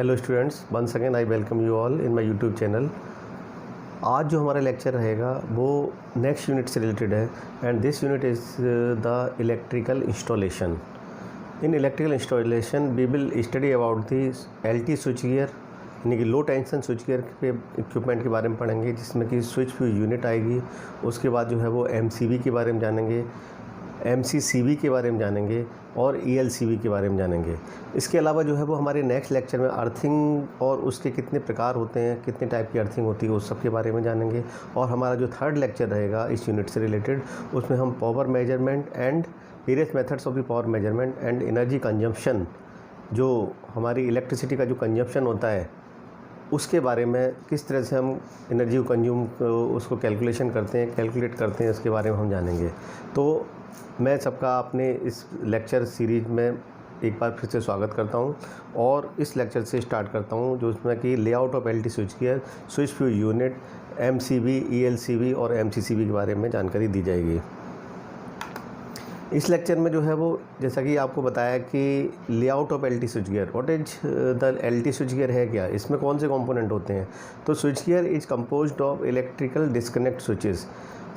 Hello students, once again I welcome you all in my YouTube channel. आज जो हमारा lecture रहेगा वो नेक्स्ट यूनिट से रिलेटेड है and this unit is the electrical installation. In electrical installation we will study about the LT switch gear, यानी कि low tension switch gear के इक्विपमेंट के बारे में पढ़ेंगे, जिसमें कि स्विच फ्यूज यूनिट आएगी। उसके बाद जो है वो एमसीबी के बारे में जानेंगे, एमसीसीबी के बारे में जानेंगे और ईएलसीबी के बारे में जानेंगे। इसके अलावा जो है वो हमारे नेक्स्ट लेक्चर में अर्थिंग और उसके कितने प्रकार होते हैं, कितने टाइप की अर्थिंग होती है, उस सब के बारे में जानेंगे। और हमारा जो थर्ड लेक्चर रहेगा इस यूनिट से रिलेटेड, उसमें हम power measurement and various methods of the power measurement and energy consumption, जो हमारी इलेक्ट्रिसिटी का जो कंजम्पशन होता है उसके बारे में, किस तरह से हम एनर्जी को कंज्यूम उसको कैलकुलेट करते हैं, उसके बारे में हम जानेंगे। तो मैं सबका अपने इस लेक्चर सीरीज में एक बार फिर से स्वागत करता हूं और इस लेक्चर से स्टार्ट करता हूं, जो इसमें कि layout of LT switch gear, switch fuse unit, MCB, ELCB और एमसीसीबी के बारे में जानकारी दी जाएगी। इस लेक्चर में जो है वो, जैसा कि आपको बताया कि layout of LT switch gear, what is the LT switch gear है क्या, इसमें कौन से कंपोनेंट होते हैं। तो switch gear is composed of electrical disconnect switches.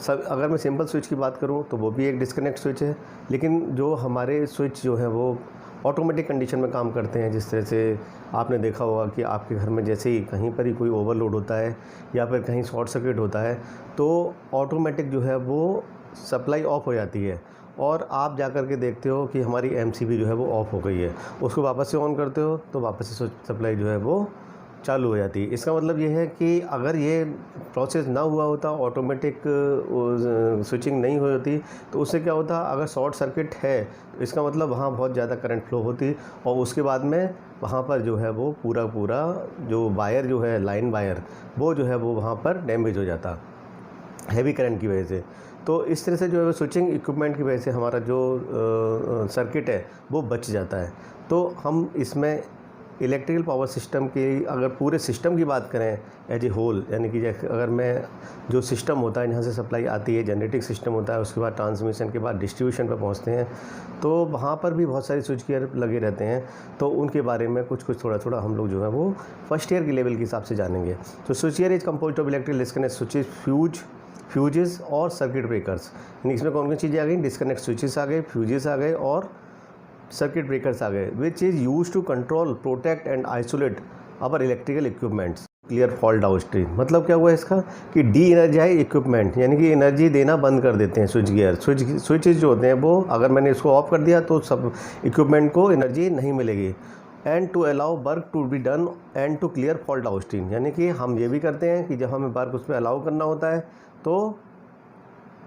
सब अगर मैं सिंपल स्विच की बात करूं तो वो भी एक डिस्कनेक्ट स्विच है, लेकिन जो हमारे स्विच जो है वो ऑटोमेटिक कंडीशन में काम करते हैं। जिस तरह से आपने देखा होगा कि आपके घर में जैसे ही कहीं पर ही कोई ओवरलोड होता है या फिर कहीं शॉर्ट सर्किट होता है तो ऑटोमेटिक जो है वो सप्लाई ऑफ हो जाती है और आप जा कर के देखते हो कि हमारी एमसीबी जो है वो ऑफ़ हो गई है। उसको वापस से ऑन करते हो तो वापस से सप्लाई जो है वो चालू हो जाती है। इसका मतलब ये है कि अगर ये प्रोसेस ना हुआ होता, ऑटोमेटिक स्विचिंग नहीं हुई होती, तो उससे क्या होता, अगर शॉर्ट सर्किट है तो इसका मतलब वहाँ बहुत ज़्यादा करंट फ्लो होती और उसके बाद में वहाँ पर जो है वो पूरा जो वायर जो है, लाइन वायर, वो जो है वो वहाँ पर डैमेज हो जाता हैवी करंट की वजह से। तो इस तरह से जो है स्विचिंग इक्विपमेंट की वजह से हमारा जो सर्किट है वो बच जाता है। तो हम इसमें इलेक्ट्रिकल पावर सिस्टम की, अगर पूरे सिस्टम की बात करें एज ए होल, यानी कि अगर मैं जो सिस्टम होता है जहाँ से सप्लाई आती है, जनरेटिंग सिस्टम होता है, उसके बाद ट्रांसमिशन के बाद डिस्ट्रीब्यूशन पर पहुँचते हैं, तो वहाँ पर भी बहुत सारे स्विच गियर लगे रहते हैं। तो उनके बारे में कुछ थोड़ा हम लोग जो है वो फर्स्ट ईयर के लेवल के हिसाब से जानेंगे। तो switch gear is composed of electrical disconnect switches, fuses और सर्किट ब्रेकर्स। यानी इसमें कौन कौन चीज़ें आ गई, डिस्कनेक्ट स्विचेस आ गए, फ्यूजेस आ गए और सर्किट ब्रेकर्स आ गए, which is use to control, protect and isolate our electrical equipments, clear fault downstream. मतलब क्या हुआ इसका कि डी एनर्जाइज इक्विपमेंट, यानी कि एनर्जी देना बंद कर देते हैं स्विच गियर। स्विचेज जो होते हैं वो, अगर मैंने इसको ऑफ कर दिया तो सब इक्विपमेंट को एनर्जी नहीं मिलेगी। And to allow work to be done and to clear fault downstream, यानी कि हम ये भी करते हैं कि जब हमें वर्क उस पर अलाउ करना होता है तो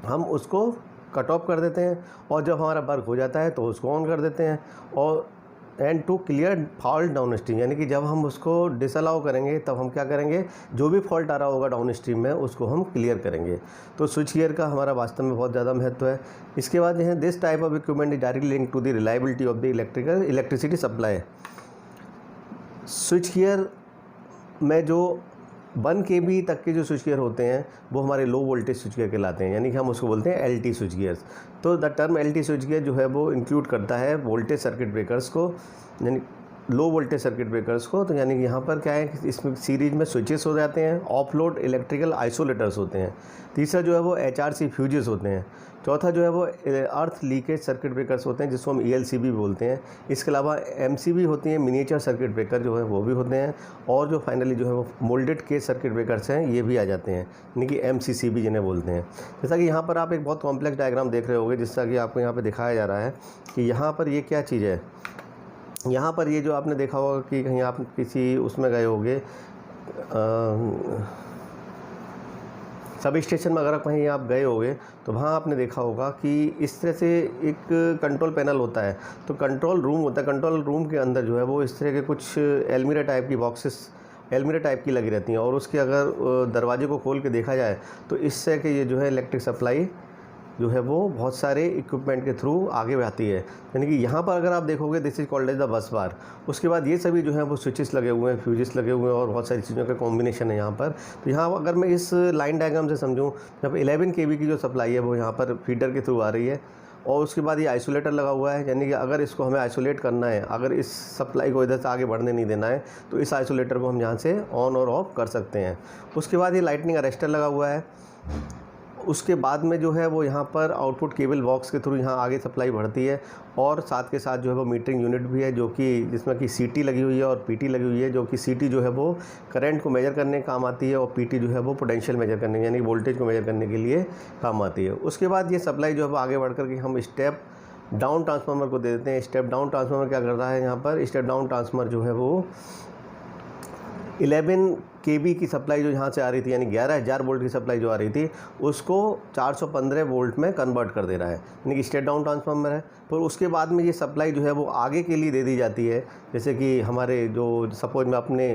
हम उसको कट ऑफ कर देते हैं और जब हमारा वर्क हो जाता है तो उसको ऑन कर देते हैं। और and to clear fault down stream, यानी कि जब हम उसको डिसअलाउ करेंगे तब हम क्या करेंगे, जो भी फॉल्ट आ रहा होगा डाउन स्ट्रीम में उसको हम क्लियर करेंगे। तो स्विच गियर का हमारा वास्तव में बहुत ज़्यादा महत्व है। इसके बाद जो है, this type of equipment is directly link to the reliability of the electricity supply. Switch gear में जो 1 kV तक के जो स्विच गियर होते हैं वो हमारे लो वोल्टेज स्विच गियर कहलाते हैं, यानी कि हम उसको बोलते हैं एलटी स्विच गियर्स। तो the term LT switch gear जो है वो इंक्लूड करता है वोल्टेज सर्किट ब्रेकर्स को, यानी लो वोल्टेज सर्किट ब्रेकर्स को। तो यानी कि यहाँ पर क्या है कि इसमें सीरीज में स्विचेस हो जाते हैं, ऑफलोड इलेक्ट्रिकल आइसोलेटर्स होते हैं। तीसरा जो है वो एचआरसी फ्यूजेस होते हैं। चौथा जो है वो अर्थ लीकेज सर्किट ब्रेकर्स होते हैं, जिसको हम ईएलसीबी बोलते हैं। इसके अलावा एमसीबी होती हैं, मिनिएचर सर्किट ब्रेकर जो है वो भी होते हैं। और जो फाइनली जो है वो मोल्डेड केज सर्किट ब्रेकर्स हैं, ये भी आ जाते हैं, यानी कि एमसीसीबी जिन्हें बोलते हैं। जैसा कि यहाँ पर आप एक बहुत कॉम्प्लेक्स डायग्राम देख रहे होंगे, जिसका कि आपको यहाँ पर दिखाया जा रहा है कि यहाँ पर ये क्या चीज़ है। यहाँ पर ये जो आपने देखा होगा कि कहीं आप किसी उसमें गए होंगे, सब स्टेशन में अगर कहीं आप गए होंगे तो वहाँ आपने देखा होगा कि इस तरह से एक कंट्रोल पैनल होता है। तो कंट्रोल रूम होता है, कंट्रोल रूम के अंदर जो है वो इस तरह के कुछ एलमीरा टाइप की बॉक्सेस, एलमीरा टाइप की लगी रहती हैं और उसके अगर दरवाजे को खोल के देखा जाए तो इससे कि ये जो है इलेक्ट्रिक सप्लाई जो है वो बहुत सारे इक्विपमेंट के थ्रू आगे बढ़ती है। यानी कि यहाँ पर अगर आप देखोगे, this is called as the bus bar. उसके बाद ये सभी जो है वो स्विचेस लगे हुए हैं, फ्यूजेस लगे हुए हैं और बहुत सारी चीज़ों का कॉम्बिनेशन है यहाँ पर। तो यहाँ अगर मैं इस लाइन डायग्राम से समझूँ, जब 11 kV की जो सप्लाई है वो यहाँ पर फीडर के थ्रू आ रही है और उसके बाद ये आइसोलेटर लगा हुआ है, यानी कि अगर इसको हमें आइसोलेट करना है, अगर इस सप्लाई को इधर से आगे बढ़ने नहीं देना है तो इस आइसोलेटर को हम यहाँ से ऑन और ऑफ कर सकते हैं। उसके बाद ये लाइटनिंग अरेस्टर लगा हुआ है। उसके बाद में जो है वो यहाँ पर आउटपुट केबल बॉक्स के थ्रू यहाँ आगे सप्लाई बढ़ती है, और साथ के साथ जो है वो मीटरिंग यूनिट भी है, जो कि जिसमें कि सीटी लगी हुई है और पीटी लगी हुई है, जो कि सीटी जो है वो करंट को मेजर करने काम आती है और पीटी जो है वो पोटेंशियल मेजर करने यानी वोल्टेज को मेजर करने के लिए काम आती है। उसके बाद ये सप्लाई जो है वो आगे बढ़ कर के हम स्टेप डाउन ट्रांसफार्मर को दे देते हैं। स्टेप डाउन ट्रांसफार्मर क्या करता है, यहाँ पर स्टेप डाउन ट्रांसफार्मर जो है वो 11 kV की सप्लाई जो यहाँ से आ रही थी, यानी 11,000 वोल्ट की सप्लाई जो आ रही थी, उसको 415 वोल्ट में कन्वर्ट कर दे रहा है, यानी कि स्टेप डाउन ट्रांसफार्मर है। पर उसके बाद में ये सप्लाई जो है वो आगे के लिए दे दी जाती है। जैसे कि हमारे जो सपोज में अपने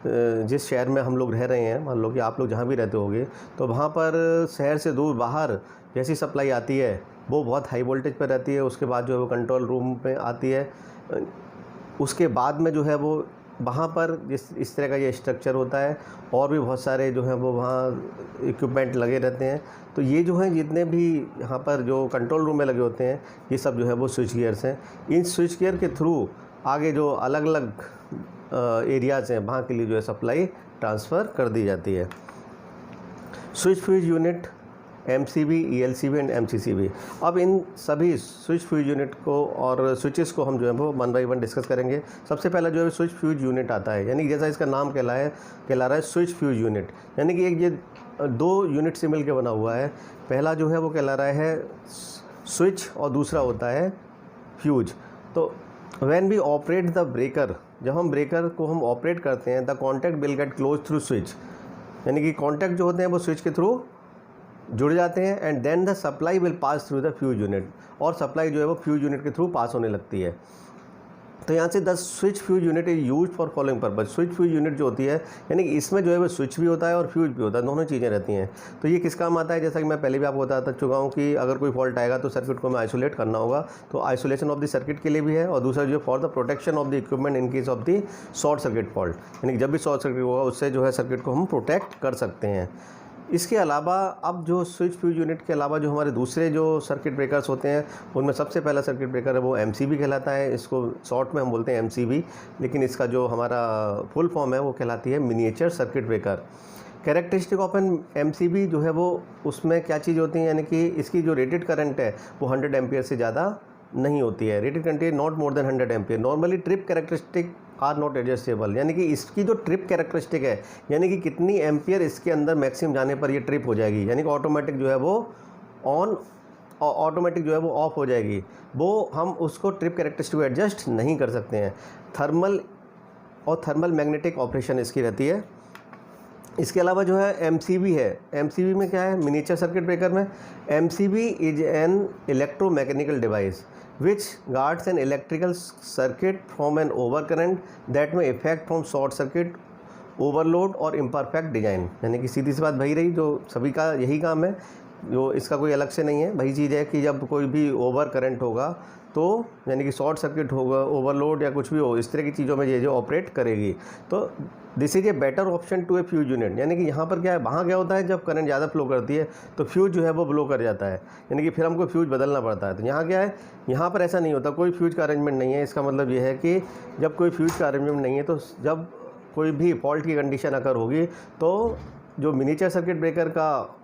जिस शहर में हम लोग रह रहे हैं, मान लो कि आप लोग जहाँ भी रहते होंगे, तो वहाँ पर शहर से दूर बाहर जैसी सप्लाई आती है वो बहुत हाई वोल्टेज पर रहती है। उसके बाद जो है वो कंट्रोल रूम में आती है। उसके बाद में जो है वो वहाँ पर इस तरह का ये स्ट्रक्चर होता है, और भी बहुत सारे जो हैं वो वहाँ इक्विपमेंट लगे रहते हैं। तो ये जो हैं जितने भी यहाँ पर जो कंट्रोल रूम में लगे होते हैं, ये सब जो है वो स्विच गियर्स हैं। इन स्विच गियर के थ्रू आगे जो अलग अलग एरियाज़ हैं वहाँ के लिए जो है सप्लाई ट्रांसफ़र कर दी जाती है। Switch fuse unit, MCB, ELCB and MCCB। अब इन सभी स्विच फ्यूज यूनिट को और स्विचेस को हम जो है वो 1 बाय 1 डिस्कस करेंगे। सबसे पहला जो है स्विच फ्यूज यूनिट आता है, यानी कि जैसा इसका नाम कहला रहा है स्विच फ्यूज यूनिट, यानी कि एक ये 2 यूनिट से मिल के बना हुआ है। पहला जो है वो कहला रहा है स्विच और दूसरा होता है फ्यूज। तो when we operate the breaker, जब हम ब्रेकर को हम ऑपरेट करते हैं, the contact will get close through switch, यानी कि कॉन्टैक्ट जो होते हैं वो स्विच के थ्रू जुड़ जाते हैं, and then the supply will pass through the fuse unit, और सप्लाई जो है वो फ्यूज यूनिट के थ्रू पास होने लगती है। तो यहाँ से the switch fuse unit is use for following purpose. Switch fuse unit जो होती है, यानी कि इसमें जो है वो स्विच भी होता है और फ्यूज भी होता है, दोनों चीज़ें रहती हैं। तो ये किस काम आता है, जैसा कि मैं पहले भी आपको बता चुका हूँ कि अगर कोई फॉल्ट आएगा तो सर्किट को हमें आइसोलेट करना होगा, तो आइसोलेशन ऑफ द सर्किट के लिए भी है, और दूसरा जो है for the protection of the equipment in case of the short circuit fault, यानी कि जब भी शॉर्ट सर्किट होगा उससे जो है सर्किट को हम प्रोटेक्ट कर सकते हैं। इसके अलावा अब जो स्विच फ्यूज यूनिट के अलावा जो हमारे दूसरे जो सर्किट ब्रेकर्स होते हैं, उनमें सबसे पहला सर्किट ब्रेकर है वो MCB कहलाता है। इसको शॉर्ट में हम बोलते हैं MCB, लेकिन इसका जो हमारा फुल फॉर्म है वो कहलाती है miniature circuit breaker. Characteristic of an MCB जो है वो उसमें क्या चीज़ होती है, यानी कि इसकी जो रेटेड करंट है वो 100 एम्पियर से ज़्यादा नहीं होती है। Rated current is not more than 100 ampere. Normally trip characteristic are not adjustable, यानी कि इसकी जो ट्रिप कैरेक्टरिस्टिक है, यानी कि कितनी एम्पियर इसके अंदर मैक्सिमम जाने पर ये ट्रिप हो जाएगी, यानी कि ऑटोमेटिक जो है वो ऑन, ऑटोमेटिक जो है वो ऑफ हो जाएगी, वो हम उसको ट्रिप कैरेक्टरिस्टिक को एडजस्ट नहीं कर सकते हैं। थर्मल और थर्मल मैग्नेटिक ऑपरेशन इसकी रहती है। इसके अलावा जो है MCB है, MCB में क्या है, मिनिएचर सर्किट ब्रेकर में MCB is an electromechanical device which guards an electrical circuit from an overcurrent that may affect from short circuit, overload और imperfect design। यानी कि सीधी सी बात वही रही जो सभी का यही काम है, जो इसका कोई अलग से नहीं है। वही चीज़ है कि जब कोई भी ओवर करंट होगा तो यानी कि शॉर्ट सर्किट होगा, ओवरलोड या कुछ भी हो, इस तरह की चीज़ों में ये जो ऑपरेट करेगी। तो this is a better option to a fuse unit, यानी कि यहाँ पर क्या है, वहाँ क्या होता है जब करंट ज़्यादा फ्लो करती है तो फ्यूज जो है वो ब्लो कर जाता है, यानी कि फिर हमको फ्यूज बदलना पड़ता है। तो यहाँ क्या है, यहाँ पर ऐसा नहीं होता, कोई फ्यूज का अरेंजमेंट नहीं है। इसका मतलब ये है कि जब कोई फ्यूज का अरेंजमेंट नहीं है तो जब कोई भी फॉल्ट की कंडीशन अगर होगी तो जो मिनिएचर सर्किट ब्रेकर का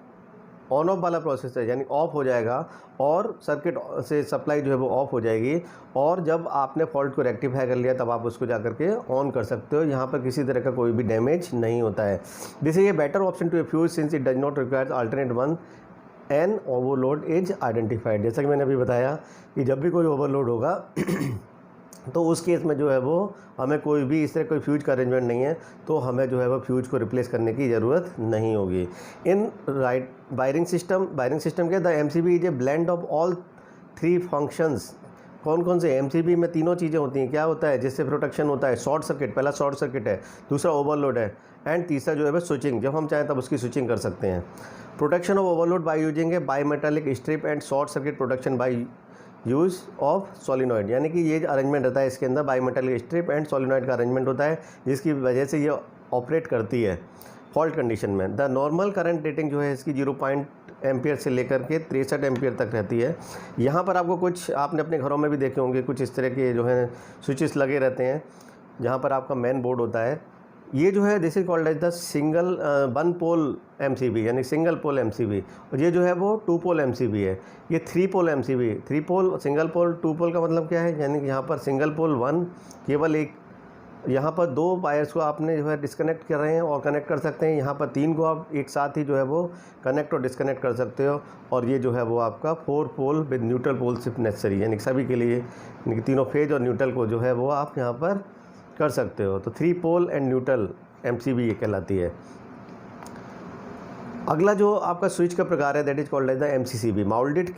ऑन ऑफ वाला प्रोसेस है, यानी ऑफ हो जाएगा और सर्किट से सप्लाई जो है वो ऑफ हो जाएगी, और जब आपने फॉल्ट को रेक्टिफाई कर लिया तब आप उसको जा करके ऑन कर सकते हो। यहाँ पर किसी तरह का कोई भी डैमेज नहीं होता है। This is a better option to a fuse since it does not requires alternate one an overload is identified. जैसा कि मैंने अभी बताया कि जब भी कोई ओवरलोड होगा तो उस केस में जो है वो हमें कोई भी इस तरह कोई फ्यूज का अरेंजमेंट नहीं है, तो हमें जो है वो फ्यूज को रिप्लेस करने की ज़रूरत नहीं होगी। इन राइट वायरिंग सिस्टम क्या, the MCB is a blend of all 3 functions. कौन कौन से MCB में तीनों चीज़ें होती हैं। क्या होता है, जिससे प्रोटेक्शन होता है, शॉर्ट सर्किट, पहला शॉर्ट सर्किट है, दूसरा ओवरलोड है, एंड तीसरा जो है वो स्विचिंग, जब हम चाहें तब उसकी स्विचिंग कर सकते हैं। Protection of overload by using a bimetallic strip and short circuit protection by use of solenoid, यानी कि ये अरेंजमेंट रहता है इसके अंदर, बाईमेटालिक स्ट्रिप एंड सोलिनॉइड का अरेंजमेंट होता है, जिसकी वजह से ये ऑपरेट करती है फॉल्ट कंडीशन में। द नॉर्मल करंट रेटिंग जो है इसकी 0. एम्पियर से लेकर के 63 एम्पियर तक रहती है। यहाँ पर आपको कुछ, आपने अपने घरों में भी देखे होंगे, कुछ इस तरह के जो है स्विचेस लगे रहते हैं जहाँ पर आपका मेन बोर्ड होता है। ये जो है this is called as the single one pole MCB, यानी सिंगल पोल एमसीबी। और ये जो है वो 2 पोल एमसीबी है। ये 3 पोल एमसीबी, 3 पोल, सिंगल पोल, 2 पोल का मतलब क्या है, यानी कि यहाँ पर सिंगल पोल 1 केवल एक, यहाँ पर 2 वायर्स को आपने जो है डिस्कनेक्ट कर रहे हैं और कनेक्ट कर सकते हैं। यहाँ पर 3 को आप एक साथ ही जो है वो कनेक्ट और डिस्कनेक्ट कर सकते हो। और ये जो है वो आपका 4 पोल विद न्यूट्रल पोल सिर्फ नेसेसरी, यानी सभी के लिए, यानी कि तीनों फेज और न्यूट्रल को जो है वो आप यहाँ पर कर सकते हो। तो 3 पोल एंड न्यूट्रल एमसीबी ये कहलाती है। अगला जो आपका स्विच का प्रकार है that is called as the MCCB, moulded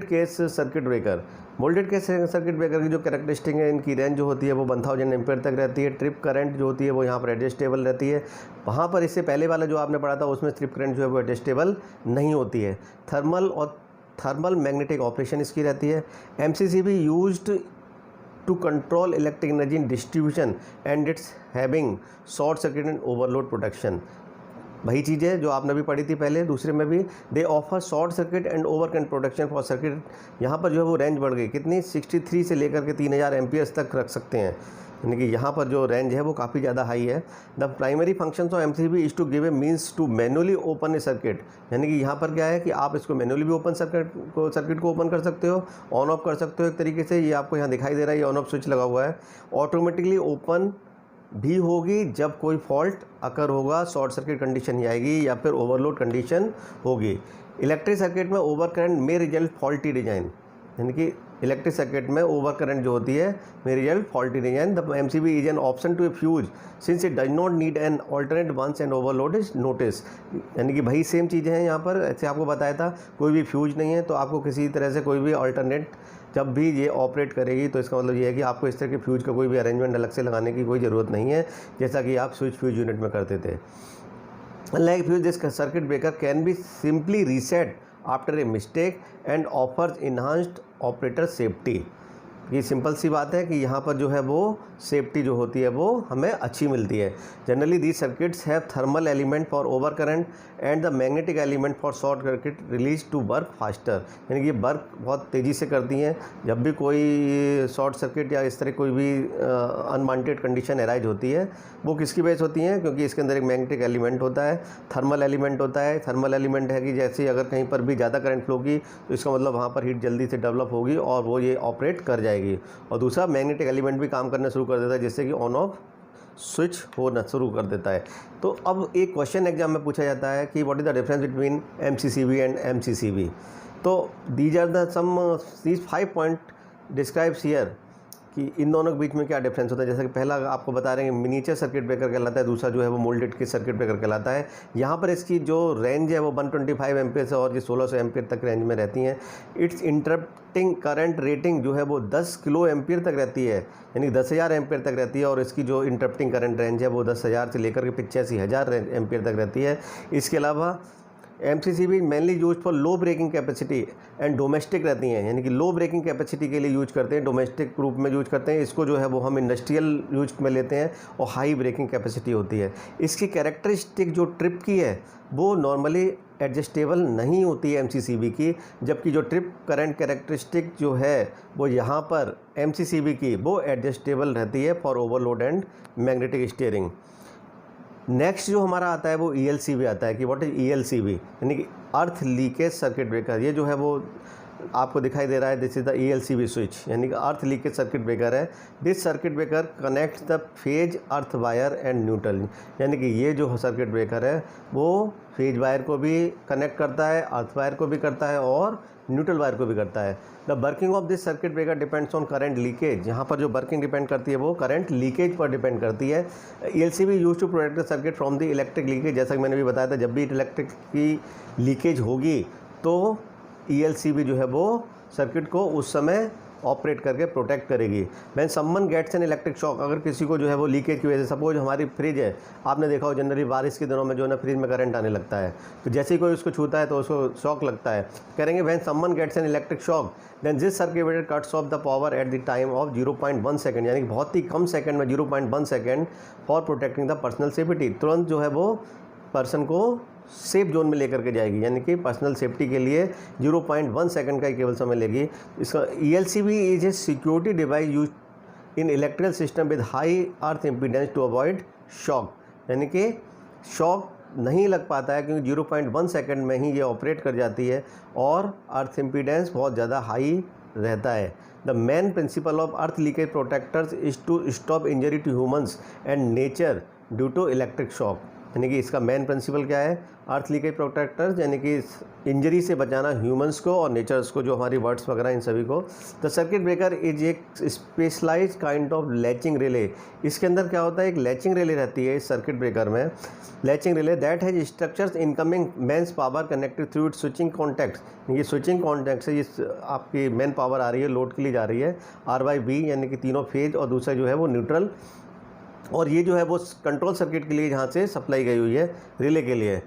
case circuit breaker. Moulded case circuit breaker की जो कैरेक्टरिस्टिक है, इनकी रेंज जो होती है वो 1000 एम्पियर तक रहती है। ट्रिप करंट जो होती है वो यहाँ पर एडजस्टेबल रहती है। वहाँ पर इससे पहले वाला जो आपने पढ़ा था उसमें ट्रिप करंट जो है वो एडजस्टेबल नहीं होती है। थर्मल मैग्नेटिक ऑपरेशन इसकी रहती है। MCCB used to control electric energy distribution and it's having short circuit and overload protection। वही चीज़ है जो आपने भी पढ़ी थी पहले दूसरे में भी। दे offer short circuit and over current protection for circuit. यहाँ पर जो है वो रेंज बढ़ गई, कितनी 63 से लेकर के 3000 एम्पियर्स तक रख सकते हैं, यानी कि यहाँ पर जो रेंज है वो काफ़ी ज़्यादा हाई है। The primary functions of MCB is to give a means to manually open a circuit, यानी कि यहाँ पर क्या है कि आप इसको मैनुअली भी ओपन सर्किट को ओपन कर सकते हो, ऑन ऑफ कर सकते हो एक तरीके से। ये आपको यहाँ दिखाई दे रहा है, ये ऑन ऑफ स्विच लगा हुआ है। ऑटोमेटिकली ओपन भी होगी जब कोई फॉल्ट अकर होगा, शॉर्ट सर्किट कंडीशन ही आएगी या फिर ओवरलोड कंडीशन होगी। इलेक्ट्रिक सर्किट में ओवर करंट में रिजल्ट फॉल्टी डिजाइन, यानी कि इलेक्ट्रिक सर्किट में ओवर करंट जो होती है में result faulty design. The MCB is an option to a fuse since it does not need an alternate once and overload is notice, यानी कि भाई सेम चीज़ें हैं यहाँ पर। ऐसे आपको बताया था कोई भी फ्यूज नहीं है तो आपको किसी तरह से कोई भी अल्टरनेट जब भी ये ऑपरेट करेगी तो इसका मतलब ये है कि आपको इस तरह के फ्यूज का कोई भी अरेंजमेंट अलग से लगाने की कोई ज़रूरत नहीं है, जैसा कि आप स्विच फ्यूज यूनिट में करते थे। Like fuse this circuit breaker can be simply reset after a mistake and offers enhanced operator safety. ये सिंपल सी बात है कि यहाँ पर जो है वो सेफ्टी जो होती है वो हमें अच्छी मिलती है। Generally these circuits have thermal element for over current and the magnetic element for short circuit release to work faster, यानी कि ये वर्क बहुत तेज़ी से करती हैं। जब भी कोई शॉर्ट सर्किट या इस तरह कोई भी अनवांटेड कंडीशन अराइज होती है वो किसकी वजह से होती हैं, क्योंकि इसके अंदर एक मैग्नेटिक एलिमेंट होता है, थर्मल एलिमेंट होता है। थर्मल एलिमेंट है कि जैसे अगर कहीं पर भी ज़्यादा करंट फ्लो की तो इसका मतलब वहाँ पर हीट जल्दी से डेवलप होगी और वो ये ऑपरेट कर जाएगी। और दूसरा मैग्नेटिक एलिमेंट भी काम करना शुरू कर देता है, जिससे कि ऑन ऑफ स्विच होना शुरू कर देता है। तो अब एक क्वेश्चन एग्जाम में पूछा जाता है कि what is the difference between MCCB and MCCB. तो these are the some these 5 point describes here कि इन दोनों के बीच में क्या डिफरेंस होता है। जैसे कि पहला आपको बता रहे हैं मिनीचर सर्किट ब्रेकर कहलाता है, दूसरा जो है वो मोल्डेड के सर्किट ब्रेकर कहलाता है। यहाँ पर इसकी जो रेंज है वो 125 एम्पियर से और ये 1600 एम्पियर तक रेंज में रहती हैं। इट्स इंटरप्टिंग करंट रेटिंग जो है वो 10 किलो एम्पियर तक रहती है, यानी 10,000 एम्पियर तक रहती है। और इसकी जो इंटरप्टिंग करंट रेंज है वो 10,000 से लेकर के 85,000 एम्पियर तक रहती है। इसके अलावा MCCB mainly use for low breaking capacity and domestic रहती हैं, यानी कि लो ब्रेकिंग कैपेसिटी के लिए यूज करते हैं, डोमेस्टिक रूप में यूज करते हैं। इसको जो है वो हम इंडस्ट्रियल यूज में लेते हैं और हाई ब्रेकिंग कैपेसिटी होती है। इसकी कैरेक्टरिस्टिक जो ट्रिप की है वो नॉर्मली एडजस्टेबल नहीं होती है एमसीसीबी की, जबकि जो ट्रिप करंट कैरेक्टरिस्टिक जो है वो यहाँ पर एमसीसीबी की वो एडजस्टेबल रहती है for overload and magnetic steering. Next जो हमारा आता है वो ईएलसीबी आता है कि व्हाट इज ईएलसीबी, यानी कि अर्थ लीकेज सर्किट ब्रेकर। ये जो है वो आपको दिखाई दे रहा है, this is the ELCB switch, यानी कि अर्थ लीकेज सर्किट ब्रेकर है। This circuit breaker connects the phase earth wire and neutral, यानी कि ये जो सर्किट ब्रेकर है वो फेज वायर को भी कनेक्ट करता है, अर्थ वायर को भी करता है और न्यूट्रल वायर को भी करता है। The working of this circuit breaker depends on current leakage. यहाँ पर जो वर्किंग डिपेंड करती है वो करंट लीकेज पर डिपेंड करती है। ELCB use to protect the circuit from the electric leakage. जैसा कि मैंने भी बताया था, जब भी इलेक्ट्रिक की लीकेज होगी तो ईएलसीबी जो है वो सर्किट को उस समय ऑपरेट करके प्रोटेक्ट करेगी। When someone gets an electric shock, अगर किसी को जो है वो लीकेज की वजह से, सपोज हमारी फ्रिज है, आपने देखा हो जनरली बारिश के दिनों में जो है ना फ्रिज में करंट आने लगता है, तो जैसे ही कोई उसको छूता है तो उसको शॉक लगता है। करेंगे when someone gets an electric shock then this circuit breaker cuts off the power at the time of 0.1 second, यानी कि बहुत ही कम सेकंड में 0.1 second for protecting the personal safety. तुरंत जो है वो पर्सन को सेफ जोन में लेकर के जाएगी, यानी कि पर्सनल सेफ्टी के लिए 0.1 सेकंड का ही केवल समय लेगी। इसका ELCB is a security device use in electrical system with high earth impedance to avoid shock, यानी कि शॉक नहीं लग पाता है क्योंकि 0.1 सेकंड में ही ये ऑपरेट कर जाती है और अर्थ इम्पीडेंस बहुत ज़्यादा हाई रहता है। The main principle of earth leakage protectors is to stop injury to humans and nature due to electric shock, यानी कि इसका मेन प्रिंसिपल क्या है, अर्थ लीकेज प्रोटेक्टर्स यानी कि इंजरी से बचाना ह्यूमंस को और नेचर्स को, जो हमारी बर्ड्स वगैरह इन सभी को। द सर्किट ब्रेकर इज एक specialise kind of latching relay, इसके अंदर क्या होता है, एक लैचिंग रिले रहती है इस सर्किट ब्रेकर में, latching relay that has structures incoming mains power connected through its switching contacts, ये स्विचिंग कॉन्टैक्ट से इस आपकी मेन पावर आ रही है, लोड के लिए जा रही है R/B, यानी कि तीनों फेज और दूसरा जो है वो न्यूट्रल, और ये जो है वो कंट्रोल सर्किट के लिए यहाँ से सप्लाई गई हुई है रिले के लिए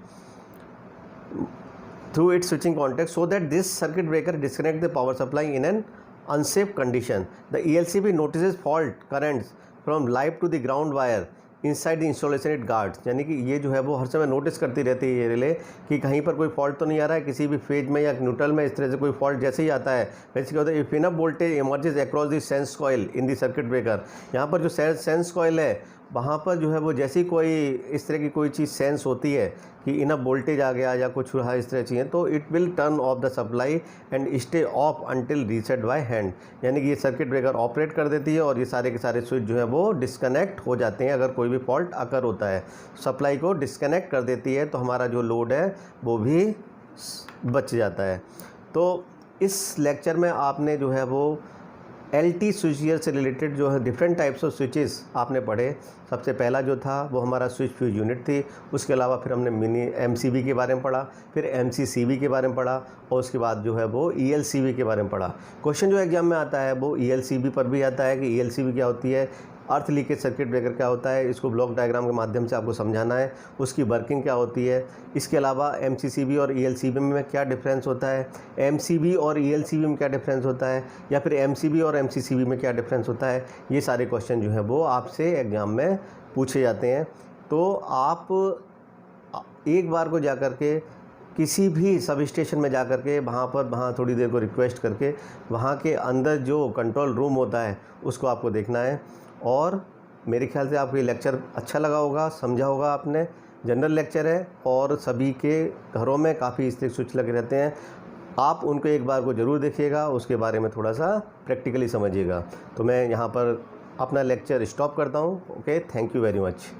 through its switching contact, so that this circuit breaker disconnect the power supply in an unsafe condition. The ELCB notices fault currents from live to the ground wire inside the installation it guards, यानी कि ये जो है वो हर समय notice करती रहती है ये रिले कि कहीं पर कोई फॉल्ट तो नहीं आ रहा है किसी भी फेज में या न्यूट्रल में, इस तरह से कोई फॉल्ट जैसे ही आता है वैसे क्या होता है, if enough voltage emerges across the sense coil in the circuit breaker, यहाँ पर जो सेंस कॉइल है वहाँ पर जो है वो जैसी कोई इस तरह की कोई चीज़ सेंस होती है कि इनफ वोल्टेज आ गया या कुछ हुआ इस तरह चीज़ें, तो it will turn off the supply and stay of until reset by hand, यानी कि ये सर्किट ब्रेकर ऑपरेट कर देती है और ये सारे के सारे स्विच जो है वो डिस्कनेक्ट हो जाते हैं अगर कोई भी फॉल्ट अकर होता है, सप्लाई को डिस्कनेक्ट कर देती है, तो हमारा जो लोड है वो भी बच जाता है। तो इस लेक्चर में आपने जो है वो LT स्विच गियर से रिलेटेड जो है डिफरेंट टाइप्स ऑफ स्विचेस आपने पढ़े। सबसे पहला जो था वो हमारा स्विच फ्यूज यूनिट थी, उसके अलावा फिर हमने मिनी MCB के बारे में पढ़ा, फिर MCCB के बारे में पढ़ा और उसके बाद जो है वो ELCB के बारे में पढ़ा। क्वेश्चन जो एग्जाम में आता है वो ELCB पर भी आता है कि ELCB क्या होती है, अर्थ लीकेज सर्किट ब्रेकर क्या होता है, इसको ब्लॉक डायग्राम के माध्यम से आपको समझाना है, उसकी वर्किंग क्या होती है। इसके अलावा MCCB और ELCB में क्या डिफरेंस होता है, MCB और ELCB में क्या डिफरेंस होता है, या फिर MCB और MCCB में क्या डिफरेंस होता है, ये सारे क्वेश्चन जो हैं वो आपसे एग्ज़ाम में पूछे जाते हैं। तो आप एक बार को जा कर के किसी भी सब स्टेशन में जा कर के वहाँ थोड़ी देर को रिक्वेस्ट करके वहाँ के अंदर जो कंट्रोल रूम होता है उसको आपको देखना है। और मेरे ख्याल से आपको ये लेक्चर अच्छा लगा होगा, समझा होगा आपने। जनरल लेक्चर है और सभी के घरों में काफ़ी इस तरह स्विच लगे रहते हैं, आप उनको एक बार को ज़रूर देखिएगा, उसके बारे में थोड़ा सा प्रैक्टिकली समझिएगा। तो मैं यहाँ पर अपना लेक्चर स्टॉप करता हूँ। Okay, thank you very much.